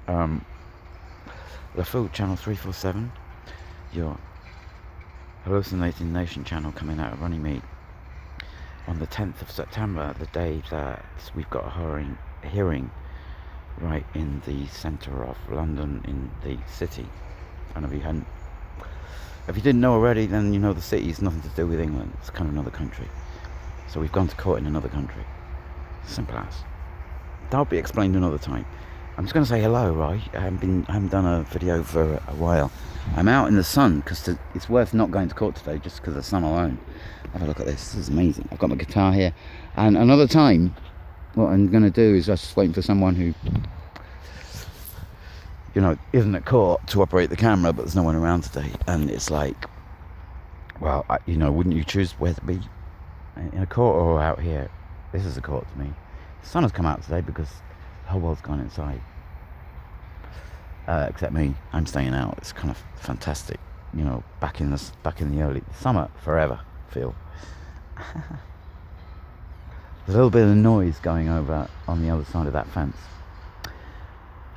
Um, the Food Channel 347, your hallucinating nation channel coming out of Runnymede on the 10th of September, the day that we've got a hearing right in the centre of London, in the city. And if you didn't know already, then you know the city's nothing to do with England. It's kind of another country. So we've gone to court in another country. Simple as. That'll be explained another time. I'm just going to say hello, right? I haven't done a video for a while. I'm out in the sun because it's worth not going to court today just because of the sun alone. Have a look at this. This is amazing. I've got my guitar here. And another time, what I'm going to do is just waiting for someone who, isn't at court to operate the camera, but there's no one around today. And it's like, well, wouldn't you choose where to be? In a court or out here? This is a court to me. The sun has come out today because the whole world's gone inside. Except me. I'm staying out. It's kind of fantastic. Back in the early summer, forever feel. There's a little bit of noise going over on the other side of that fence.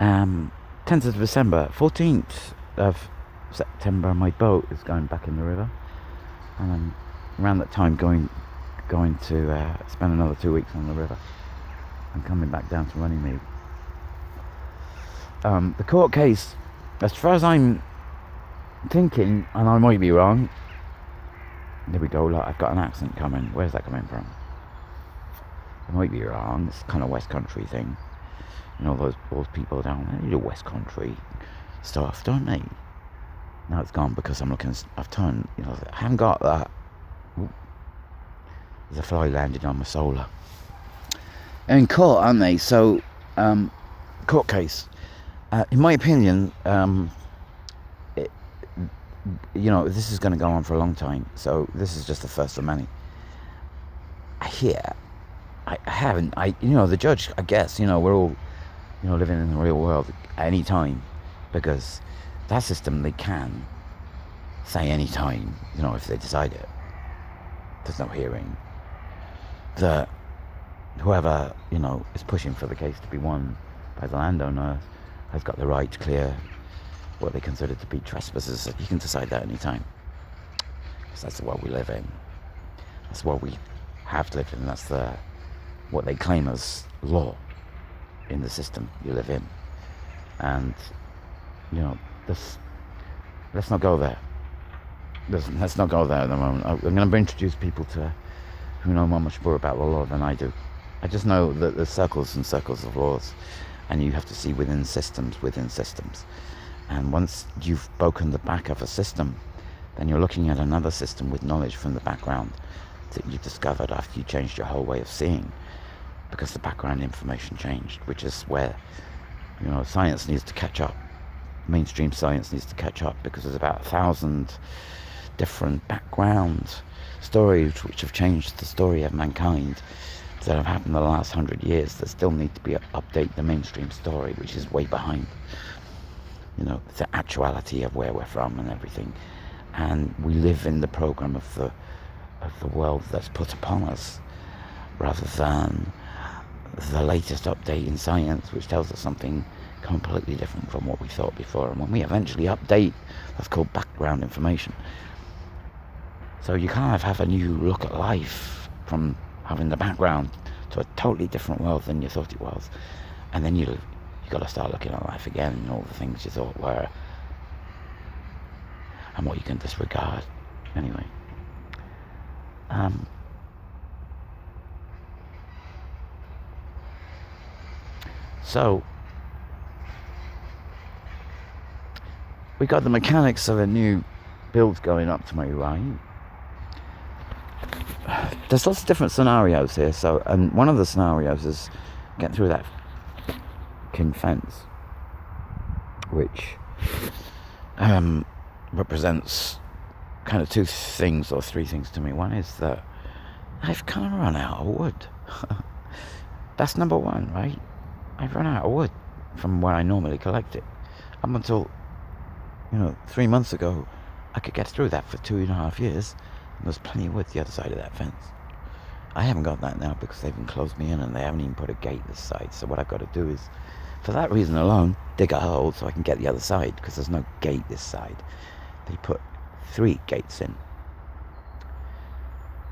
10th of December, 14th of September, my boat is going back in the river, and I'm around that time going to spend another 2 weeks on the river. I'm coming back down to Runnymede. The court case, as far as I'm thinking, and I might be wrong. There we go. Look, I've got an accent coming. Where's that coming from? I might be wrong. It's kind of West Country thing. Those people down there, they do West Country stuff, don't they? Now it's gone because I've turned, I haven't got that. Ooh. There's a fly landed on my solar. In court, aren't they? So, court case. In my opinion, this is going to go on for a long time. So this is just the first of many. The judge, I guess, we're all, living in the real world at any time, because that system, they can say any time, if they decide it. There's no hearing. That whoever, is pushing for the case to be won by the landowner has got the right to clear what they consider to be trespasses. You can decide that any time. Because that's the world we live in. That's what we have lived in. That's what they claim as law in the system you live in. And, let's not go there. Let's not go there at the moment. I'm going to introduce people who know much more about the law than I do. I just know that there's circles and circles of laws, and you have to see within systems. And once you've broken the back of a system, then you're looking at another system with knowledge from the background that you discovered after you changed your whole way of seeing, because the background information changed, which is where, science needs to catch up. Mainstream science needs to catch up, because there's about 1,000 different background stories which have changed the story of mankind that have happened in the last 100 years that still need to be update the mainstream story, which is way behind. The actuality of where we're from and everything. And we live in the program of the world that's put upon us, rather than the latest update in science, which tells us something completely different from what we thought before. And when we eventually update, that's called background information. So you kind of have a new look at life from having the background to a totally different world than you thought it was. And then you got to start looking at life again, and all the things you thought were, and what you can disregard. Anyway. So, we got the mechanics of a new build going up to my right. There's lots of different scenarios here. So, and one of the scenarios is getting through that fucking fence, which represents kind of two things or three things to me. One is that I've kind of run out of wood. That's number one, right? I've run out of wood from where I normally collect it. Up until 3 months ago, I could get through that for 2.5 years. And there's plenty of wood the other side of that fence. I haven't got that now because they've enclosed me in, and they haven't even put a gate this side. So what I've got to do is For that reason alone, dig a hole so I can get the other side, because there's no gate this side. They put 3 gates in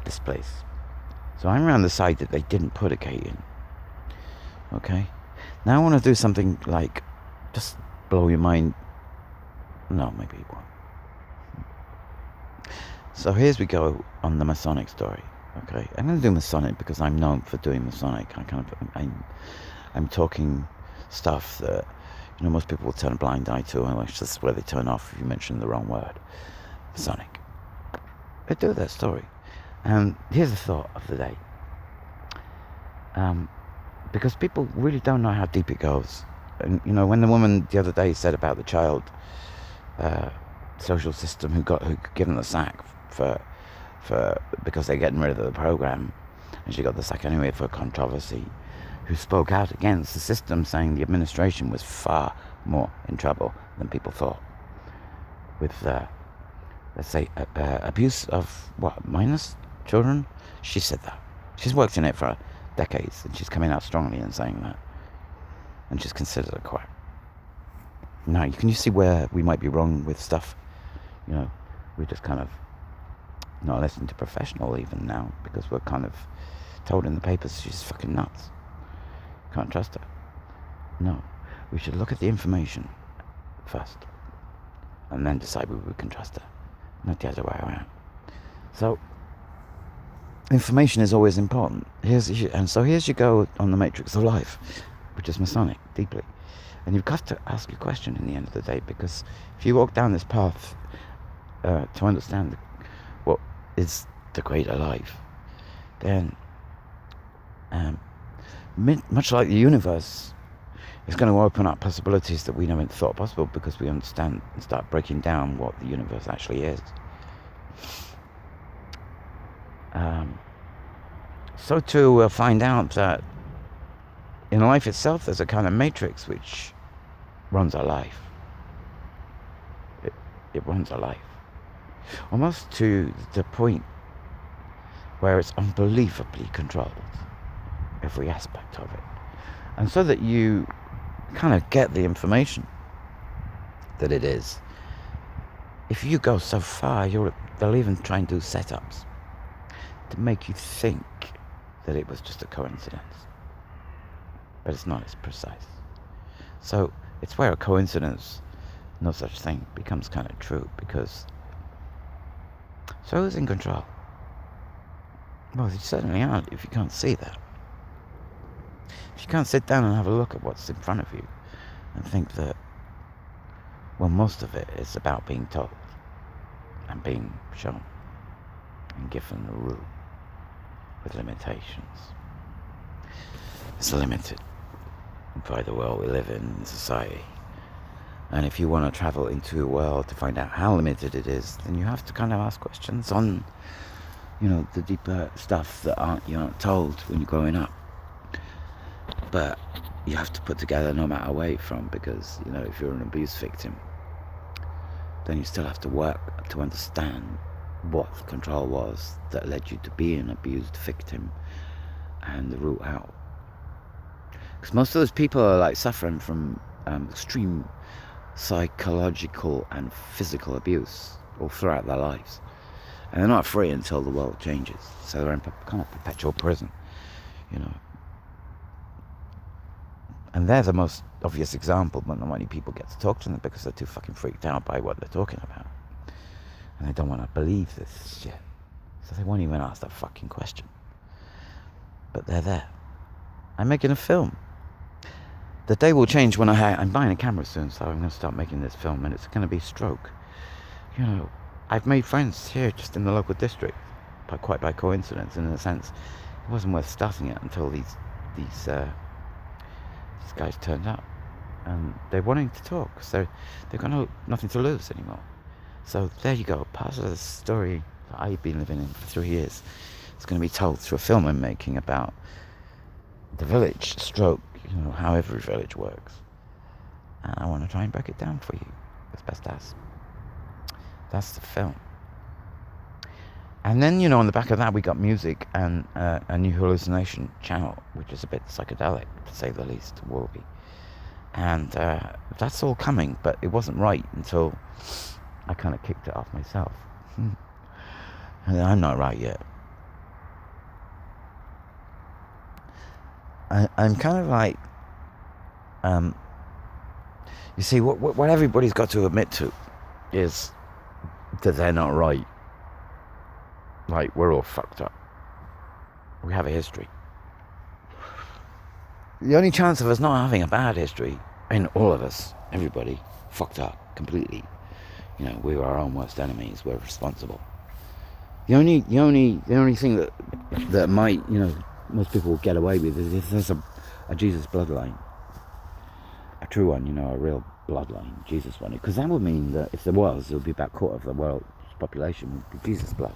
this place. So I'm around the side that they didn't put a gate in. Okay? Now I want to do something like, just blow your mind. No, maybe it won't. So here's we go on the Masonic story. Okay? I'm going to do Masonic because I'm known for doing Masonic. I'm talking stuff that, most people will turn a blind eye to, and that's just where they turn off if you mention the wrong word. Masonic. They do their story. And here's the thought of the day. Because people really don't know how deep it goes. And, when the woman the other day said about the child social system who given the sack for because they're getting rid of the program, and she got the sack anyway for controversy, who spoke out against the system, saying the administration was far more in trouble than people thought with, let's say, abuse of minors, children. She said that. She's worked in it for decades, and she's coming out strongly and saying that, and she's considered a quack. Now, can you see where we might be wrong with stuff? We're just kind of not listening to professional even now, because we're kind of told in the papers she's fucking nuts. Can't trust her. No, we should look at the information first, and then decide whether we can trust her, not the other way around. So, information is always important. Here's you go on the matrix of life, which is Masonic, deeply. And you've got to ask a question in the end of the day, because if you walk down this path to understand what is the greater life, then much like the universe, it's going to open up possibilities that we never thought possible, because we understand and start breaking down what the universe actually is. So to find out that in life itself there's a kind of matrix which runs our life. It runs our life. Almost to the point where it's unbelievably controlled, every aspect of it. And so that you kind of get the information that it is, if you go so far, they'll even try and do setups to make you think that it was just a coincidence. But it's not, it's precise. So it's where a coincidence, no such thing, becomes kind of true, because so who's in control? Well, you certainly aren't if you can't see that. If you can't sit down and have a look at what's in front of you and think that, well, most of it is about being told and being shown and given a rule with limitations. It's limited by the world we live in society. And if you want to travel into a world to find out how limited it is, then you have to kind of ask questions on, the deeper stuff that you're not told when you're growing up. But you have to put together no matter where you're from, because, if you're an abuse victim, then you still have to work to understand what the control was that led you to be an abused victim, and the route out. Because most of those people are like suffering from extreme psychological and physical abuse all throughout their lives, and they're not free until the world changes. So they're in kind of perpetual prison, and they're the most obvious example, but not many people get to talk to them because they're too fucking freaked out by what they're talking about, and they don't want to believe this shit, so they won't even ask that fucking question. But they're there. I'm making a film. The day will change when I'm buying a camera soon, so I'm going to start making this film, and it's going to be stroke. I've made friends here just in the local district, quite by coincidence, and in a sense, it wasn't worth starting it until these guys turned up, and they're wanting to talk, so they've got nothing to lose anymore. So there you go, part of the story that I've been living in for 3 years. It's going to be told through a film I'm making about the village stroke, how every village works. And I want to try and break it down for you as best as. That's the film. And then, on the back of that, we got music and a new hallucination channel, which is a bit psychedelic, to say the least, will be. And that's all coming, but it wasn't right until I kind of kicked it off myself. And I'm not right yet. I'm kind of like, you see, what everybody's got to admit to is that they're not right. Like, we're all fucked up. We have a history. The only chance of us not having a bad history, and all of us, everybody, fucked up completely. You know, we were our own worst enemies. We're responsible. The only thing that might, you know, most people will get away with is if there's a Jesus bloodline, a true one, you know, a real bloodline, Jesus one. Because that would mean that if there was, it would be about a quarter of the world's population would be Jesus blood.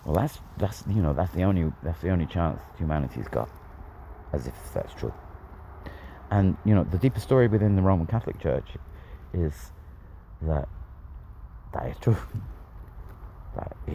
Well, that's you know, that's the only chance humanity's got, as if that's true. And you know, the deeper story within the Roman Catholic Church is that is true.